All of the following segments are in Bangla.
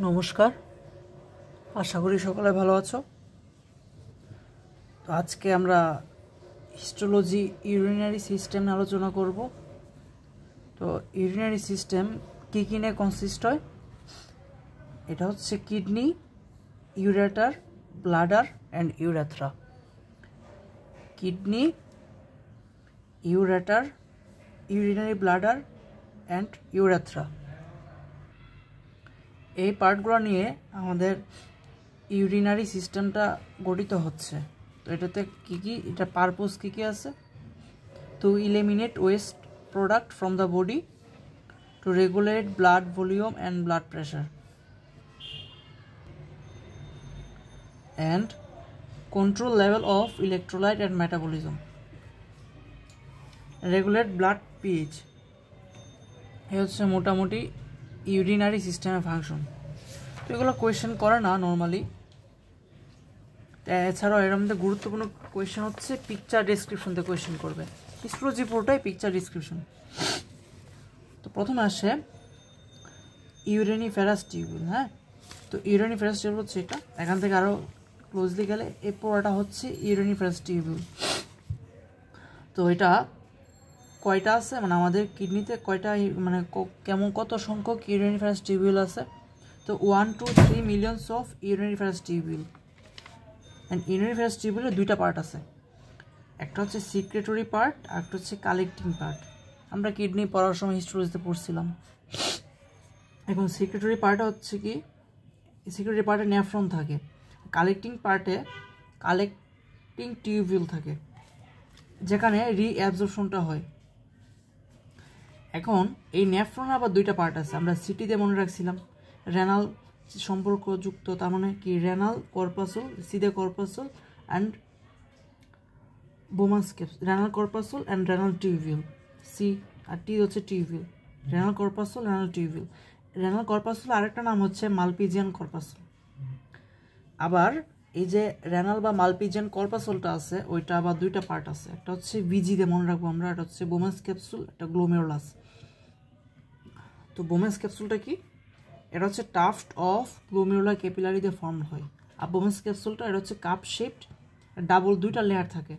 নমস্কার, আশা করি সকলে ভালো আছো। তো আজকে আমরা হিস্টোলজি ইউরিনারি সিস্টেম আলোচনা করব। তো ইউরিনারি সিস্টেম কী কী নিয়ে কনসিস্ট হয়? এটা হচ্ছে kidney, ureter, bladder and urethra. Kidney, ureter, urinary bladder and urethra, এই পার্টগুলো নিয়ে আমাদের ইউরিনারি সিস্টেমটা গঠিত হচ্ছে। তো এটাতে কী কী, এটা পারপোজ কী কী আছে? To eliminate waste product from the body, to regulate blood volume and blood pressure, and control level of electrolyte and metabolism, regulate blood pH। এই হচ্ছে মোটামুটি ইউরিনারি সিস্টেমের ফাংশন। তো এগুলো কোয়েশ্চেন করে না নর্মালি। এছাড়াও এর মধ্যে গুরুত্বপূর্ণ কোয়েশ্চেন হচ্ছে পিকচার ডেসক্রিপশন দিয়ে কোয়েশ্চেন করবে। হিস্টোলজি পুরোটাই পিকচার ডিসক্রিপশন। তো প্রথমে আসে ইউরেনিফেরাস টিউবিউল। হ্যাঁ, তো ইউরেনিফেরাস টিউবিউল হচ্ছে এটা। এখান থেকে আরও ক্লোজলি গেলে এই পুরোটা হচ্ছে ইউরেনিফেরাস টিউবিউল। তো এটা কয়টা আছে, মানে আমাদের কিডনিতে কয়টা, মানে কত সংখ্যক ইউরেনিফেরাস টিউবিউল আছে? তো 1 to 3 millions of uriniferous tubule. And uriniferous টিউবিউলের দুইটা পার্ট আছে, একটা হচ্ছে সিক্রেটরি পার্ট আর একটা হচ্ছে কালেক্টিং পার্ট। আমরা কিডনি পড়ার সময় হিস্টোলজিতে পড়ছিলাম। এখন সিক্রেটরি পার্টে হচ্ছে কি, সিক্রেটরি পার্টে নেফ্রন থাকে, কালেক্টিং পার্টে কালেক্টিং টিউবিউল থাকে যেখানে রিঅ্যাবজর্পশনটা হয়। এখন এই নেফ্রন আবার দুইটা পার্ট আছে, আমরা সিটিতে মনে রাখছিলাম রেনাল সম্পর্কযুক্ত, তার মানে কি রেনাল কর্পাসল, সিদে corpuscle and Bowman's capsule, renal corpuscle and renal tubule. সি আর টি হচ্ছে tubule, renal corpuscle, renal tubule. Renal corpuscle আরেকটা নাম হচ্ছে মালপিজিয়ান কর্পাসল। আবার এই যে রেনাল বা মালপিজিয়ান কর্পাসলটা আছে, ওইটা আবার দুইটা পার্ট আছে, একটা হচ্ছে ভিজিতে মনে রাখবো আমরা, এটা হচ্ছে বোমাস ক্যাপসুল, একটা গ্লোমেরুলাস। তো বোমাস ক্যাপসুলটা কি? এটা হচ্ছে টাফট অফ গ্লোমেরুলার ক্যাপিলারিতে ফর্ম হয়। আর বোমাস ক্যাপসুলটা এটা হচ্ছে কাপ শেপড, ডাবল দুইটা লেয়ার থাকে,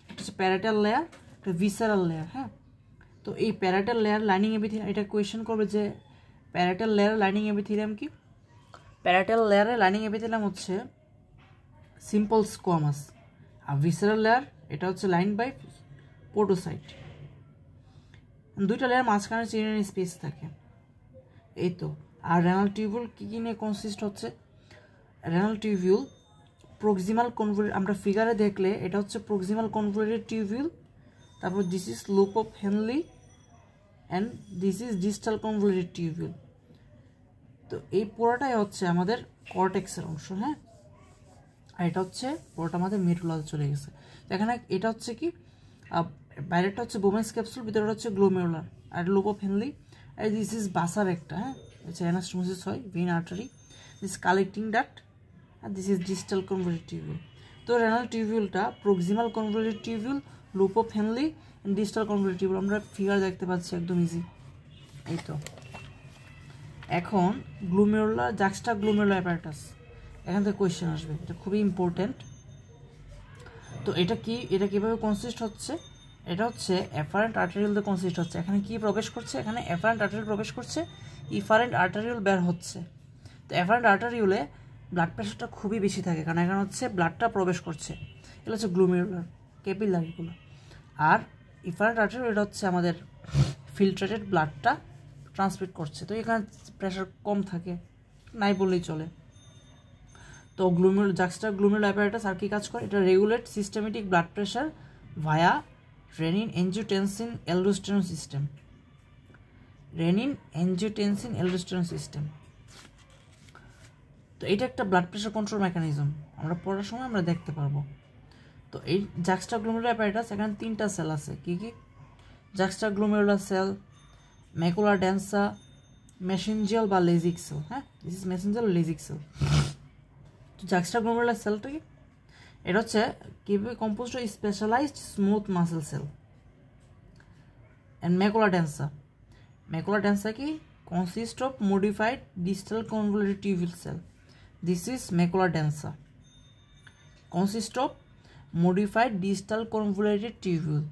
এটা হচ্ছে প্যারাটাল লেয়ার, একটা ভিসারাল লেয়ার। হ্যাঁ, তো এই প্যারাটাল লেয়ার লাইনিং এপিথেলিয়াম, এটা কোয়েশ্চেন করবে যে প্যারাটাল লেয়ার লাইনিং এপিথেলিয়াম কি? প্যারাটাল লেয়ারের লাইনিং এপিথেলিয়াম হচ্ছে সিম্পল স্কোয়ামাস, আর ভিসারাল লেয়ার এটা হচ্ছে লাইন বাই পোডোসাইট। দুইটা লেয়ার মাঝখানে চিরিয়ান স্পেস থাকে, এই তো। আর রেনাল টিউবিউল কী কী নিয়ে কনসিস্ট হচ্ছে? রেনাল টিউবিউল প্রক্সিমাল কনভলিউটেড, আমরা ফিগারে দেখলে এটা হচ্ছে প্রক্সিমাল কনভলিউটেড টিউবিউল, তারপর this is loop of Henle and this is distal convoluted tubule. তো এই পুরোটাই হচ্ছে আমাদের কর্টেক্সের অংশ। হ্যাঁ, আর এটা হচ্ছে পুরোটা আমাদের মেডুলাতে চলে গেছে। তো এখানে এটা হচ্ছে কি, বাইরেটা হচ্ছে বোমাস ক্যাপসুল, ভিতরেটা হচ্ছে গ্লোমেরুলার আর লুপ অফ হেনলি। আর দিস ইজ বাসার একটা, হ্যাঁ, হচ্ছে অ্যানাস্টোমোসিস হয়, vein artery, this collecting duct, আর this is distal convoluted tubule. তো রেনাল টিউবিউলটা proximal convoluted tubule, loop of Henle and distal convoluted tubule. আমরা ফিগার দেখতে পাচ্ছি একদম ইজি, এই তো। এখন গ্লোমেরুলার জাক্সটা গ্লোমেরুলার অ্যাপারেটাস, এখান থেকে কোয়েশ্চেন আসবে, এটা খুবই ইম্পর্টেন্ট। তো এটা কি, এটা কীভাবে কনসিস্ট হচ্ছে? এটা হচ্ছে এফারেন্ট আর্টারিউলতে কনসিস্ট হচ্ছে। এখানে কি প্রবেশ করছে? এখানে এফারেন্ট আর্টারিউল প্রবেশ করছে, ইফারেন্ট আর্টারিউল বের হচ্ছে। তো এফারেন্ট আর্টারিউলে ব্লাড প্রেশারটা খুবই বেশি থাকে, কারণ এখানে হচ্ছে ব্লাডটা প্রবেশ করছে। এগুলো হচ্ছে গ্লোমেরুলার ক্যাপিলারিগুলো। আর ইফারেন্ট আর্টারিউল এটা হচ্ছে আমাদের ফিল্ট্রেটেড ব্লাডটা ট্রান্সমিট করছে। তো এখানে প্রেশার কম থাকে, নাই বললেই চলে। তো জাক্সটা গ্লোমেরুলার অ্যাপারেটাস আর কি কাজ করে? এটা regulate systematic blood pressure via renin angiotensin aldosterone system. Renin angiotensin aldosterone system, তো এটা একটা ব্লাড প্রেশার কন্ট্রোল মেকানিজম, আমরা পড়ার সময় আমরা দেখতে পারবো। তো এই জাক্সটা গ্লোমেরুলার অ্যাপারেটাস, এখানে তিনটা সেল আছে। কি কি? Juxtaglomerular cell, macula densa, mesangial বা লেজিক সেল। হ্যাঁ, this is mesangial lacis cell. তো জাক্সটা গ্লোমেরুলার সেলটা কি? এটা হচ্ছে কিভাবে composed, specialized smooth muscle cell. And macula densa, macula densa কি consist of modified distal convoluted tubule cell. This is macula densa. Consist of modified distal convoluted tubule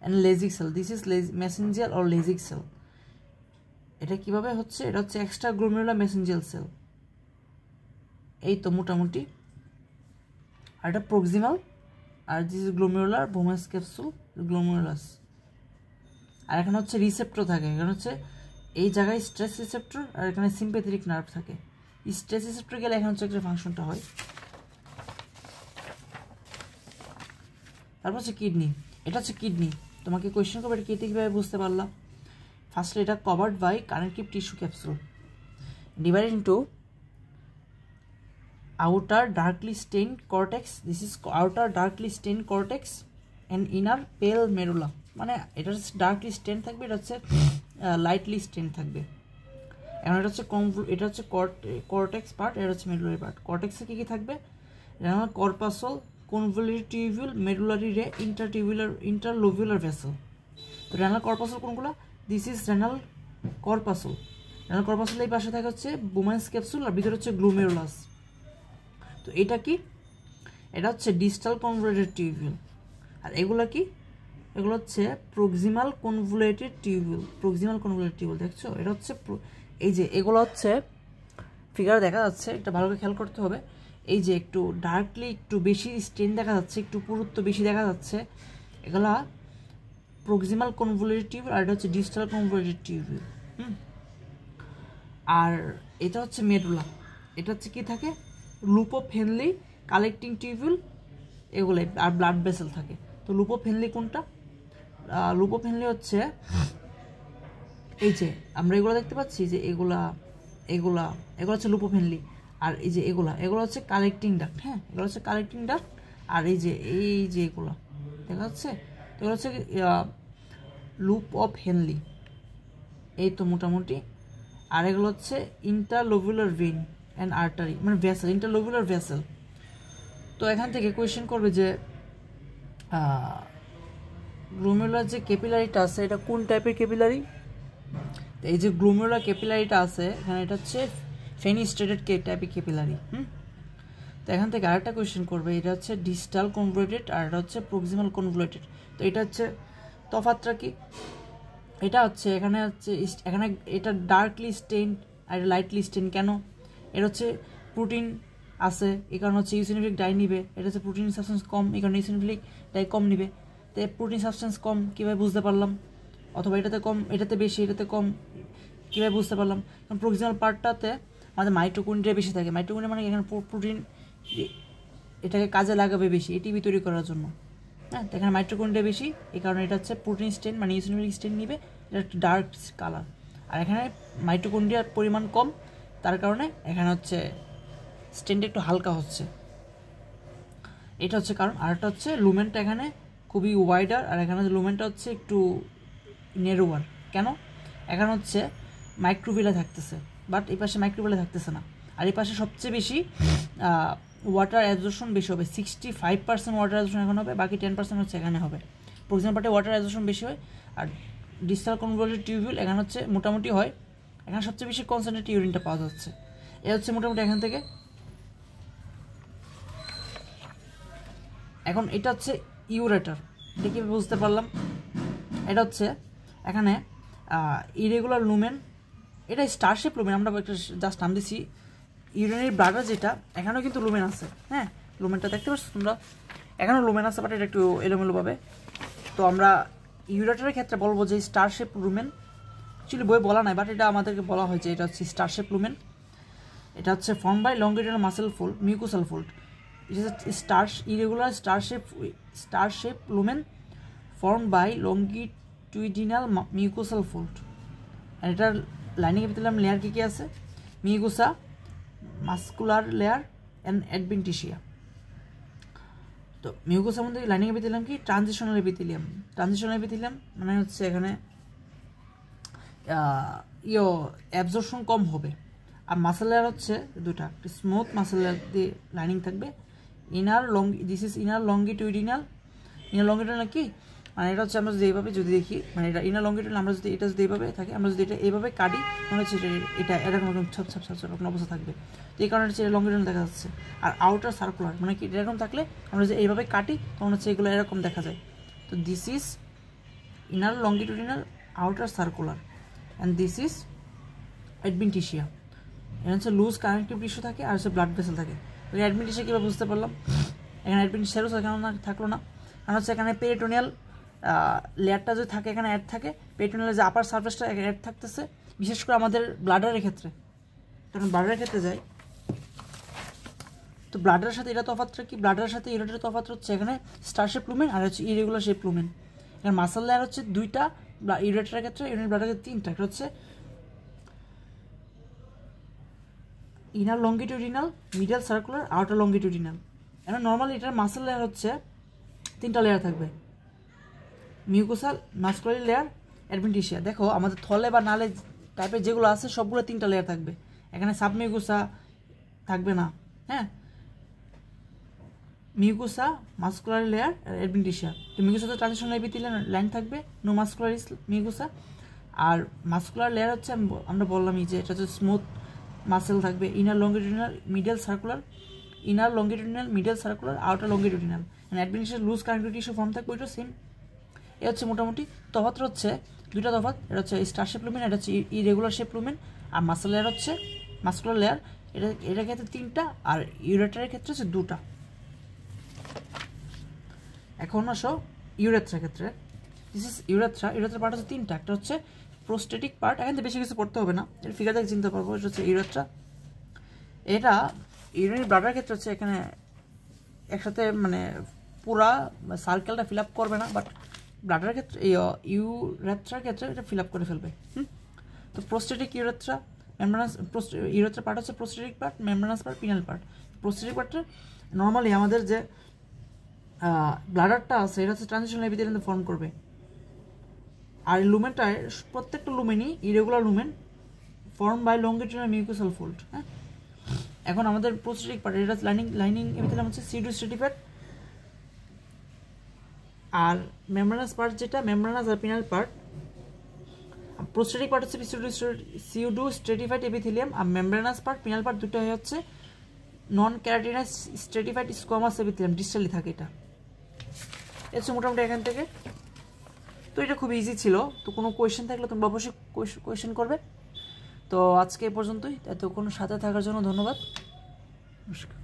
and lasix cell. This is mesangial or lasix cell. এটা কিভাবে হচ্ছে? এটা হচ্ছে এক্সট্রা গ্লোমেরুলার মেসেঞ্জিয়াল সেল। এই তো মোটামুটি। আর এটা প্রক্সিমাল, আর this is glomerular Bowman's capsule glomerulus. আর এখানে হচ্ছে রিসেপ্টর থাকে, এখানে হচ্ছে এই জায়গায় স্ট্রেস রিসেপ্টর আর এখানে সিম্প্যাথেটিক নার্ভ থাকে। স্ট্রেস রিসেপ্টর গেলে এখানে হচ্ছে একটা ফাংশনটা হয়। তারপর হচ্ছে কিডনি, এটা হচ্ছে কিডনি। তোমাকে কোয়েশ্চেন করবে এটা কিডনি কীভাবে বুঝতে পারলাম? ফার্স্টলি এটা covered by connective tissue capsule divided into outer darkly stained cortex, this is outer darkly stained cortex and inner pale medulla, মানে এটা হচ্ছে ডার্কলি স্টেন থাকবে, এটা হচ্ছে লাইটলি স্টেন থাকবে। এখন এটা হচ্ছে কর্টেক্স পার্ট, এটা হচ্ছে মেডুলারি পার্ট। কর্টেক্সে কী কী থাকবে? Renal corpuscle, convoluted tubule, medullary রে, ইন্টারলোভিউলার ভেসেল। তো রেনাল কর্পাসল কোনগুলো? This is renal corpuscle. Renal corpuscle এই পাশে থাকে হচ্ছে বোমান্স ক্যাপসুল আর ভিতরে হচ্ছে গ্লোমেরুলাস। তো এটা কি? এটা হচ্ছে ডিস্টাল কনভলিউটেড টিউবিউল। আর এগুলো কি? এগুলো হচ্ছে proximal convoluted tubule. Proximal convoluted tubule দেখছো? এটা হচ্ছে এই যে এগুলো হচ্ছে ফিগার দেখা যাচ্ছে, এটা ভালো করে খেয়াল করতে হবে। এই যে একটু ডার্কলি একটু বেশি স্টেন দেখা যাচ্ছে, একটু পুরুত্ব বেশি দেখা যাচ্ছে, এগুলা প্রক্সিমাল কনভলিউটেড টিউবিউল। আর এটা হচ্ছে ডিস্টাল কনভলিউটেড টিউবিউল। আর এটা হচ্ছে মেডুলা। এটা হচ্ছে কি থাকে? লুপোফেনলি কালেক্টিং টিউবিউল এগুলোই, আর ব্লাড ভেসেল থাকে। তো লুপোফেনলি কোনটা? লুপোফেনলি হচ্ছে এই যে আমরা এগুলো দেখতে পাচ্ছি যে এগুলো হচ্ছে লুপোফেনলি। আর এই যে এগুলো হচ্ছে কালেক্টিং ডাক্ট। হ্যাঁ, এগুলো হচ্ছে কালেক্টিং ডাক্ট। আর এই যে এগুলো দেখা যাচ্ছে, এগুলো হচ্ছে লুপ অফ হেনলি। এই তো মোটামুটি। আর এগুলো হচ্ছে ইন্টারলোভিউলার ভেইন অ্যান্ড আর্টারি, মানে ভেসেল, ইন্টারলোভিউলার ভেসেল। তো এখান থেকে কোয়েশ্চেন করবে যে গ্লোমেরুলার যে ক্যাপিলারিটা আছে এটা কোন টাইপের ক্যাপিলারি? এই যে গ্লোমেরুলার ক্যাপিলারিটা আছে এখানে, এটা হচ্ছে ফেনিস্ট্রেটেড টাইপের ক্যাপিলারি। তো এখান থেকে আরেকটা কোয়েশ্চেন করবে, এটা হচ্ছে ডিস্টাল কনভলিউটেড আর এটা হচ্ছে প্রক্সিমাল কনভলিউটেড। তো এটা হচ্ছে তফাৎটা কি? এটা হচ্ছে এখানে এটা ডার্কলি স্টেইন আর এটা লাইটলি স্টেইন। কেন? এটা হচ্ছে প্রোটিন আছে, এই কারণে হচ্ছে ইউসিনোফিলিক ডাই নিবে। এটা হচ্ছে প্রোটিন সাবস্টেন্স কম, এই কারণে ইউসিনোফিলিক ডাই কম নিবে। তো প্রোটিন সাবস্টেন্স কম কীভাবে বুঝতে পারলাম? অথবা এটাতে কম, এটাতে বেশি, এটাতে কম, কীভাবে বুঝতে পারলাম? কারণ প্রক্সিমাল পার্টটাতে আমাদের মাইটোকন্ড্রিয়া বেশি থাকে। মাইটোকন্ড্রিয়া মানে এখানে প্রোটিন এটাকে কাজে লাগাবে বেশি এটিপি তৈরি করার জন্য। হ্যাঁ, তো এখানে মাইটোকন্ড্রিয়া বেশি, এই কারণে এটা হচ্ছে প্রোটিন স্টেন মানে ইউসিনোফিলিক স্টেন নিবে, এটা একটা ডার্ক কালার। আর এখানে মাইটোকন্ড্রিয়ার পরিমাণ কম, তার কারণে এখানে হচ্ছে স্টেনটা একটু হালকা হচ্ছে। এটা হচ্ছে কারণ। আর একটা হচ্ছে লুমেনটা এখানে খুবই ওয়াইডার, আর এখানে লুমেনটা হচ্ছে একটু নেরোয়ার। কেন? এখানে হচ্ছে মাইক্রোভিলা থাকতেছে, বাট এই পাশে মাইক্রোভিলা থাকতেছে না। আর এই পাশে সবচেয়ে বেশি ওয়াটার অ্যাবজর্পশন বেশি হবে, 65% ওয়াটার অ্যাবজর্পশন এখানে হবে, বাকি 10% হচ্ছে এখানে হবে। প্রক্সিমাল পার্টে ওয়াটার অ্যাবজর্পশন বেশি হয়। আর ডিস্টাল কনভলিউটেড টিউবিউল এখানে হচ্ছে মোটামুটি হয়, এখানে সবচেয়ে বেশি কনসেন্ট্রেট ইউরিনটা পাওয়া যাচ্ছে। এ হচ্ছে মোটামুটি এখান থেকে। এখন এটা হচ্ছে ইউরেটার, এটা কীভাবে বুঝতে পারলাম? এটা হচ্ছে এখানে ইরেগুলার লুমেন, এটা স্টারশেপ লুমেন, আমরা একটা জাস্ট নাম দিচ্ছি। ইউরিনারি ব্লাডার যেটা, এখানেও কিন্তু লুমেন আছে। হ্যাঁ, লুমেনটা দেখতে পাচ্ছ তোমরা, এখানেও লুমেন আছে, বাট এটা একটু এলোমেলো পাবে। তো আমরা ইউরেটারের ক্ষেত্রে বলবো যে স্টারশেপ লুমেন। অ্যাকচুয়ালি বই বলা নাই, বাট এটা আমাদেরকে বলা হয় যে এটা হচ্ছে স্টারশেপ লুমেন। এটা হচ্ছে form by longitudinal muscle fold, mucosal fold. It is a irregular star shape lumen formed by longitudinal mucosal fold. আর এটার লাইনিং এপিথেলিয়াম লেয়ার কি আছে? Mucosa, muscular layer and adventitia. তো মিউকোসার মধ্যে লাইনিং এপিথেলিয়াম কি? Transitional epithelium. ট্রানজিশনাল এপিথেলিয়াম মানে হচ্ছে এখানে অ্যাবজর্পশন কম হবে। আর মাসেল লেয়ার হচ্ছে দুটা, স্মুথ মাসেল লেয়ার দিয়ে লাইনিং থাকবে। দিস ইজ ইনার লংগিটুডিনাল কি মানে এটা হচ্ছে আমরা যদি এইভাবে যদি দেখি, মানে এটা ইনার লঙ্গিটিউড, আমরা যদি এটা যদি এইভাবে থাকে, আমরা যদি এটা এইভাবে কাটি, মনে হচ্ছে এটা এরকম এরকম ছাপ ছাপ ছাপ এরকম অবস্থা থাকবে। তো এই কারণে হচ্ছে লঙ্গিটিউড দেখা যাচ্ছে। আর আউটার সার্কুলার মানে কি এরকম থাকলে আমরা যদি এইভাবে কাটি তখন হচ্ছে এগুলো এরকম দেখা যায়। তো this is inner longitudinal outer circular and this is adventitia. এখানে হচ্ছে লুজ কানেক্টিভ টিস্যু থাকে আর হচ্ছে ব্লাড ভেসেল থাকে। অ্যাডভেন্টিশিয়া কীভাবে বুঝতে পারলাম? এখানে অ্যাডভেন্টিশিয়ারও কেন না থাকলো না, কারণ হচ্ছে এখানে পেরিটোনিয়াল লেয়ারটা যদি থাকে এখানে অ্যাড থাকে, পেরিটোনিয়ালের যে আপার সারফেসটা অ্যাড থাকতেছে, বিশেষ করে আমাদের ব্লাডারের ক্ষেত্রে। তখন ব্লাডারের ক্ষেত্রে যাই, তো ব্লাডারের সাথে এটা তফাৎটা কি, ব্লাডারের সাথে ইউরেটারের তফাৎ হচ্ছে এখানে স্টার শেপ লুমেন আর হচ্ছে ইরেগুলার শেপ লুমেন। এখানে মাসল লেয়ার হচ্ছে দুইটা, ইউরেটারের ক্ষেত্রে, ইউরিন ব্লাডারের ক্ষেত্রে তিনটা। একটা হচ্ছে inner longitudinal, middle circular, outer longitudinal. এখন নর্মালি এটার মাসল লেয়ার হচ্ছে তিনটা লেয়ার থাকবে, মিউকোসাল, মাস্কুলারি লেয়ার, অ্যাডভেন্টিশিয়া। দেখো আমাদের থলে বা নালে টাইপের যেগুলো আছে সবগুলো তিনটা লেয়ার থাকবে, এখানে সাবমিউকোসা থাকবে না। হ্যাঁ, মিউকোসা, মাস্কুলারি লেয়ার, অ্যাডভেন্টিশিয়া। তো মিউকোসাতে ট্রানজিশন এপিথেলিয়াল লাইন থাকবে, নো মাস্কুলারি মিউকোসা। আর মাস্কুলার লেয়ার হচ্ছে আমরা বললামই যে এটা হচ্ছে স্মুথ মাসেল থাকবে, inner longitudinal, middle circular, inner longitudinal, middle circular, outer longitudinal. অ্যাডভেন্টিশিয়ার লুজ কানেক্টিভ টিস্যু ফর্ম থাকবে, ওইটা সেম। এ হচ্ছে মোটামুটি তফাৎ হচ্ছে দুইটা তফাৎ, এটা হচ্ছে স্টার শেপ লুমেন, এটা হচ্ছে ইরেগুলার শেপ লুমেন। আর মাসল লেয়ার হচ্ছে মাস্কুলার লেয়ার, এটার ক্ষেত্রে তিনটা, আর ইউরেটারের ক্ষেত্রে হচ্ছে দুটা। এখন আসো ইউরেথ্রার ক্ষেত্রে। This is urethra. Urethra part হচ্ছে তিনটা, একটা হচ্ছে প্রোস্টেটিক পার্ট, এখান থেকে বেশি কিছু পড়তে হবে না, এর ফিগার দেখে চিনতে পারবো। এটা হচ্ছে ইউরেথ্রা। এটা ইউরিনারি ব্লাডারের ক্ষেত্রে হচ্ছে এখানে একসাথে মানে পুরা সার্কেলটা ফিল আপ করবে না, বাট ব্লাডারের ক্ষেত্রে ইউরেথ্রার ক্ষেত্রে এটা ফিল আপ করে ফেলবে। তো prostatic urethra, membranous urethra part হচ্ছে prostatic part, membranous part, penile part. Prostatic পার্টে নর্মালি আমাদের যে ব্লাডারটা আছে এটা হচ্ছে ট্রানজিশনাল এপিথেলিয়াম ফর্ম করবে। আর লুমেনটায় প্রত্যেকটা লুমেনই irregular lumen form by longitudinal mucosal fold. হ্যাঁ, এখন আমাদের প্রোস্টেটিক পার্ট এটা লাইনিং এপিথেলিয়াম হচ্ছে সিউডো স্ট্রেটিফাইড, আর মেমব্রেনাস পার্ট যেটা মেমব্রেনাস আর পিনাল পার্ট। প্রোস্টেটিক পার্ট হচ্ছে সিউডো স্ট্রেটিফাইড এপিথেলিয়াম, আর মেমব্রেনাস পার্ট, পিনাল পার্ট দুটো হচ্ছে নন ক্যারাটিনাইজ স্ট্রেটিফাইড স্কোয়ামাস এপিথেলিয়াম, ডিস্টালি থাকে এটা। হচ্ছে মোটামুটি এখান থেকে। তো এটা খুব ইজি ছিল। তো কোনো কোয়েশ্চেন থাকলে তোমরা অবশ্যই কোয়েশ্চেন করবে। তো আজকে এ পর্যন্তই। এতক্ষণ সাথে থাকার জন্য ধন্যবাদ। নমস্কার।